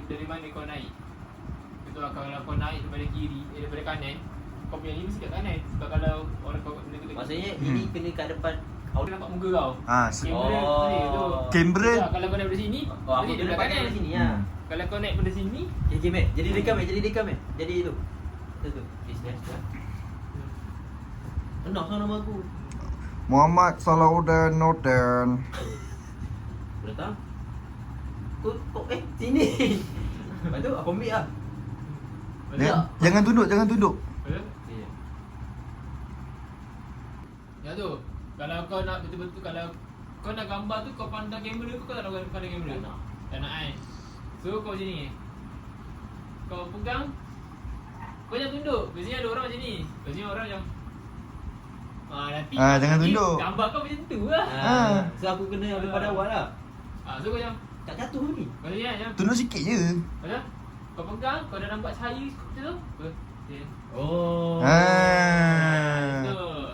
dari mana kau naik. Itu kalau kau naik daripada kiri, daripada kanan, kau punya ni mesti kat kanan. Sebab kalau orang kau benda tu Maksudnya ini kena kat depan. Kau nampak muka kau. Kamera tu. Kamera. Kalau kau naik dari sini, Aku kena pandang dari sini lah. Kalau kau naik pada sini, Okay, Mat. Jadi dekam, Mat. Jadi itu. Itu. Enak kan nama aku. Muhammad Salahuddin Nordin. Betul? Kau sini. Lepas tu aku ambil lah. Jangan tunduk. Ya tu. Kalau kau nak betul-betul, kalau kau nak gambar tu, kau pandang kamera ke kau tak nak pandang kamera? Tak nak kan? So kau macam ni. Kau pegang, kau jangan tunduk. Biasanya ada orang macam ni. Biasanya orang yang nanti jangan tunduk. Gambar kau macam tu lah. So aku kena ambil pada awal lah. So kau jangan Tak jatuh ni. kau ni jangan. Tunduk sikit je. Macam kau pegang, kau dah nampak cahaya macam tu. Okay. Oh.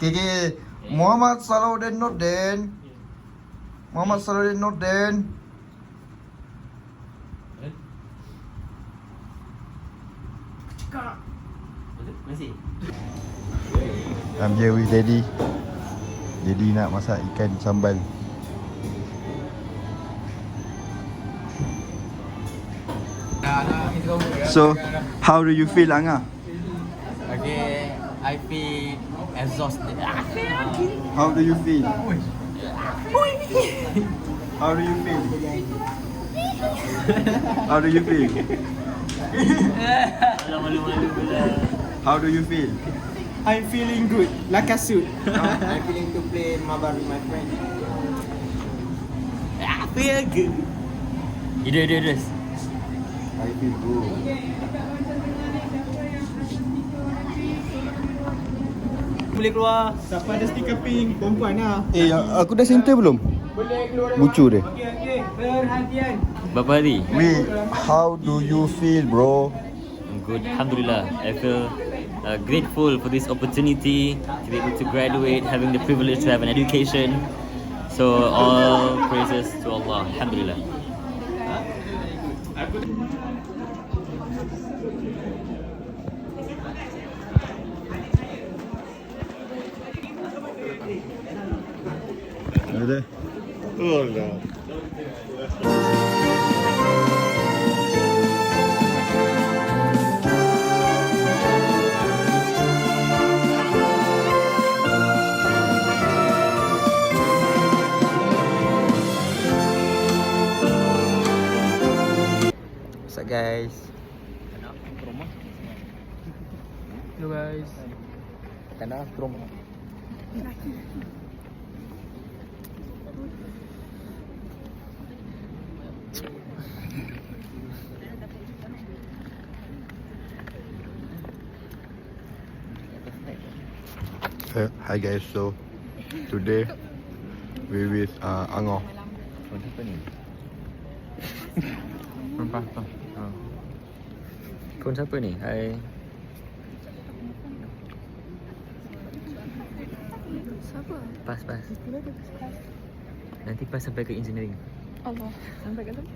Okay. Muhammad Salahuddin Nordin. Muhammad Salahuddin Nordin. Masih. I'm here with Daddy. Daddy nak masak ikan sambal. So, how do you feel, Anga? Okay, I feel exhausted. How do you feel? How do you feel? How do you feel? Malu-malu pula. How do you feel? I'm feeling good, like a suit. I'm feeling to play Mabar with my friend. I feel good. Idris. I feel good. Boleh keluar. Siapa ada stiker pink, perempuan lah. Aku dah center belum? Boleh keluar. Bucu dia. Okay, perhatian. Berapa hari? Wait, how do you feel, bro? Good, Alhamdulillah. I feel grateful for this opportunity to be able to graduate, having the privilege to have an education. So all praises to Allah, Alhamdulillah. Ada. Oh lah. What's up, guys? Hello guys. Kena promo. Hi guys, so today we with Ango. Apa ni? Kau siapa ni? Hai. Siapa? Pas. Nanti pas sampai ke engineering. Allah, sampai kat sana.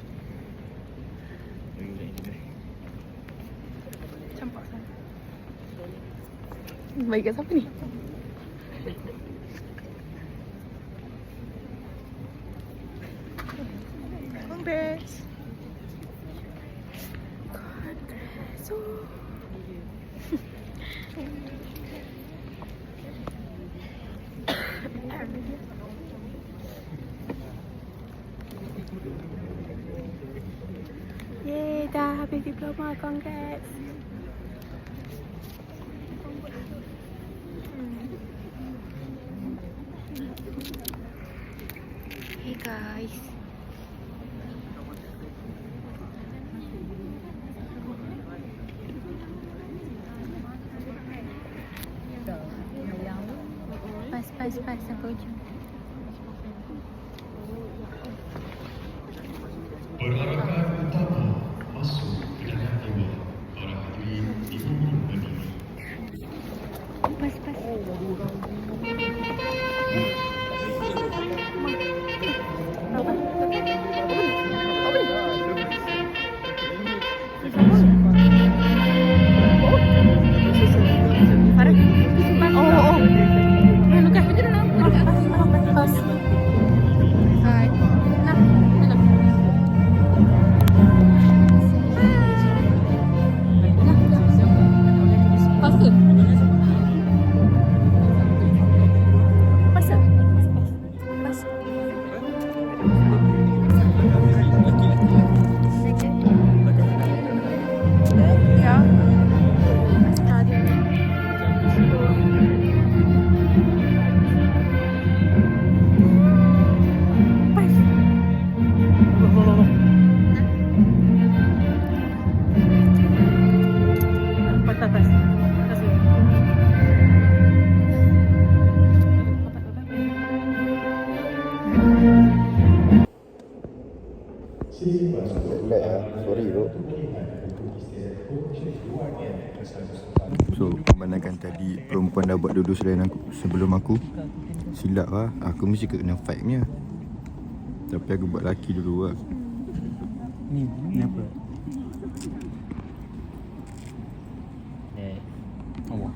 Campak sana. Baik kat siapa ni? Congrats. Yeay, dah habis diploma. Congrats. Hey guys. Pas sampai ujung. Perarakan utama masuk ke dalam dewan para hadirin dimohon berdiri. Pas. Apa ni? Oh. Lukas itu dah pas. Hai. Nah, hello. Pas ke? Pas. Pas. Ya. Ada. Relax lah. Sorry bro. So pemandangan tadi perempuan dah buat duduk selain aku, sebelum aku. Silap lah. Aku mesti kena fight punya. Tapi aku buat laki dulu lah. Ni apa? Allah.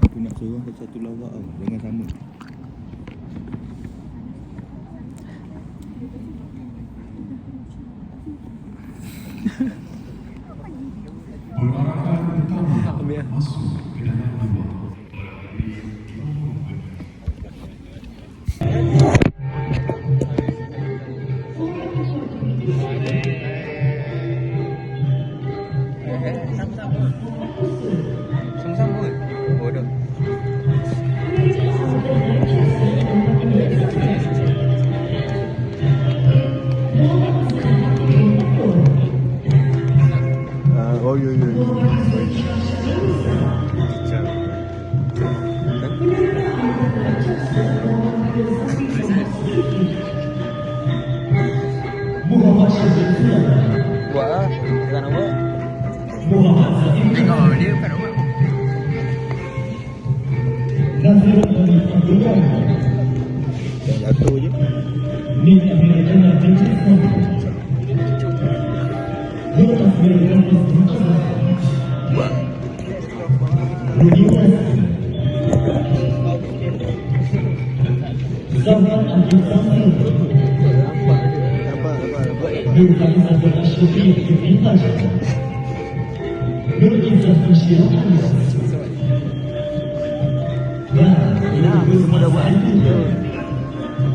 Aku nak suruh satu lawak tau. Jangan sama. masuk ke dalam dua para hadirin Oh ya ya. Buat lah. Kita nak buat. Tengok dia bukan awak. Jatuh je. Buat.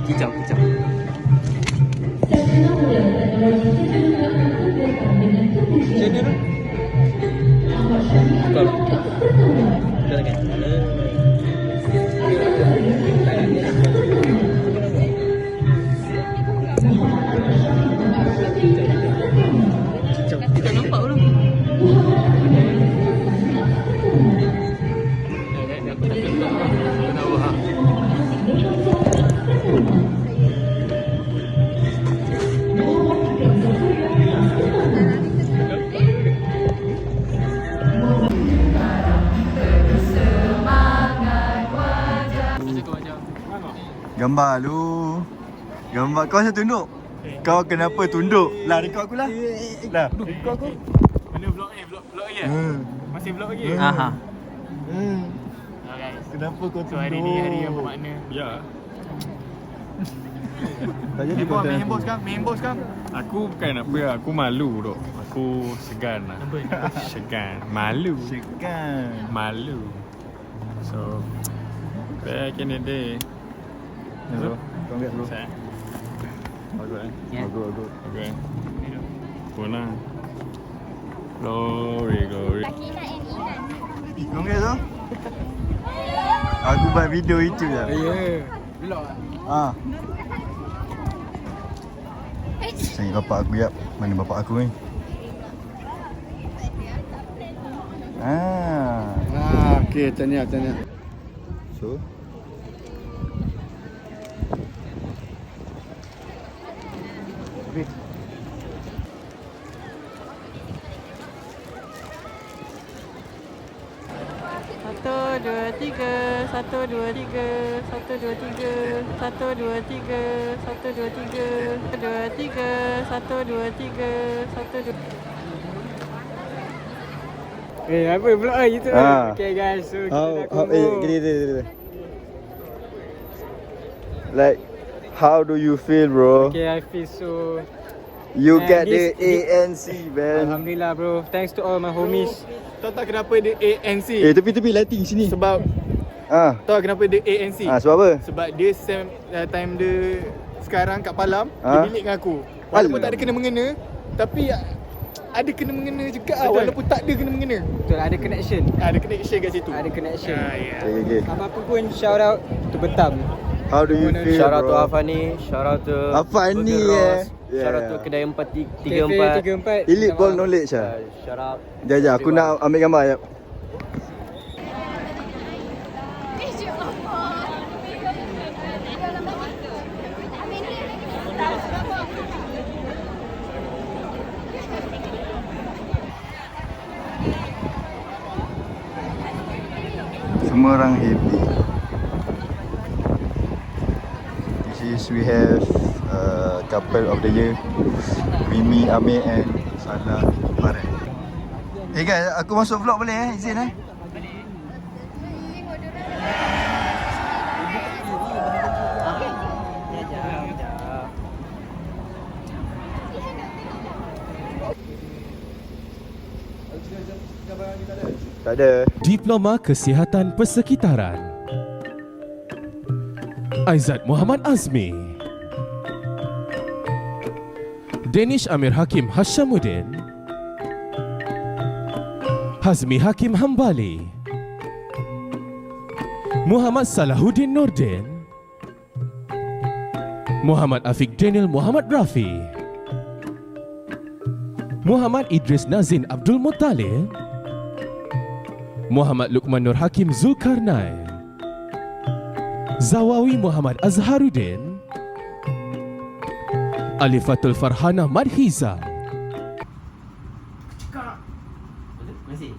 Kicau, kicau. Kita nampak dulu. Gambar lu. Gambar kau asal tunduk. Kau kenapa tunduk? Lah rekod aku lah. Lah rekod aku. Mana vlog ni? Vlog lagi ya? Masih vlog lagi? Aha. Guys. Kenapa kau So tunduk? hari ni hari yang bermakna. Ya. Tak jadi Hembos, kau main hembos kan? Main hembos kan? Aku bukan apa ya, aku malu dok. Aku segan lah. Segan. Malu. Sekan. Malu. So back in the day. Bro, kau lihat bro. Saya. Bagus eh. Ya. Bagus. Okay. Puna. Glory, glory. Kau lihat tu? Aku buat video itu je. Ya. Vlog lah. Ah. Cari bapak aku ya. Mana bapak aku ni? Ah. Okey, tanya. So Satu, dua, tiga. 1, 2, 3. 1, 2, 3. 1, 2, 3. 1, 2, 3. 2, 3. 1, 2, 3. 1, 2. Apa pula gitu. Okay guys, so kita dah combo. Like, how do you feel, bro? Okay, I feel so. You Man, get the this- ANC, man. Alhamdulillah bro. Thanks to all my homies. Tahu tak kenapa dia ANC? Tepi lighting sini. Sebab tahu kenapa dia ANC? Sebab apa? Sebab dia time dia sekarang kat Palam, Ah. dia milik dengan aku. Walaupun tak ada kena-mengena, tapi ada kena-mengena juga lah, walaupun tak ada kena-mengena. Betul, ada connection. Ada connection kat situ. Ada connection. Okay. Apa-apa pun shout out to Betam. How do you feel, Shout out to bro? Afani, shout out to Afani, Burger Ross, yeah. shout out to Kedai 434. 34. Elite ball knowledge lah. Shout out. Jap, aku nak ambil gambar jap. Semua orang happy. This is we have couple of the year, Mimi, Amir and Salah Farah. Hey guys, aku masuk vlog boleh izin Tak ada. Diploma Kesihatan Persekitaran Aizat Muhammad Azmi, Danish Amir Hakim Hashamuddin, Hazmi Hakim Hambali, Muhammad Salahuddin Nordin, Muhammad Afiq Daniel Muhammad Rafi, Muhammad Idris Nazin Abdul Muttalib, Muhammad Luqman Nur Hakim Zulkarnain, Zawawi Muhammad Azharuddin, Alifatul Farhana Madhiza, Masih.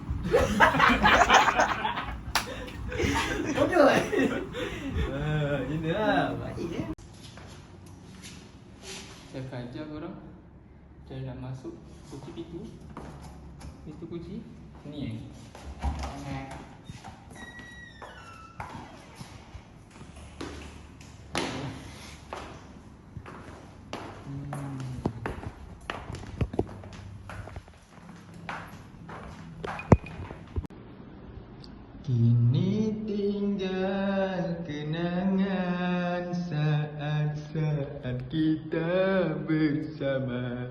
Ini lah. Baik je. Saya akan ajar korang. Saya nak masuk kunci pintu. Pintu kunci. Ni Kini tinggal kenangan saat-saat kita bersama.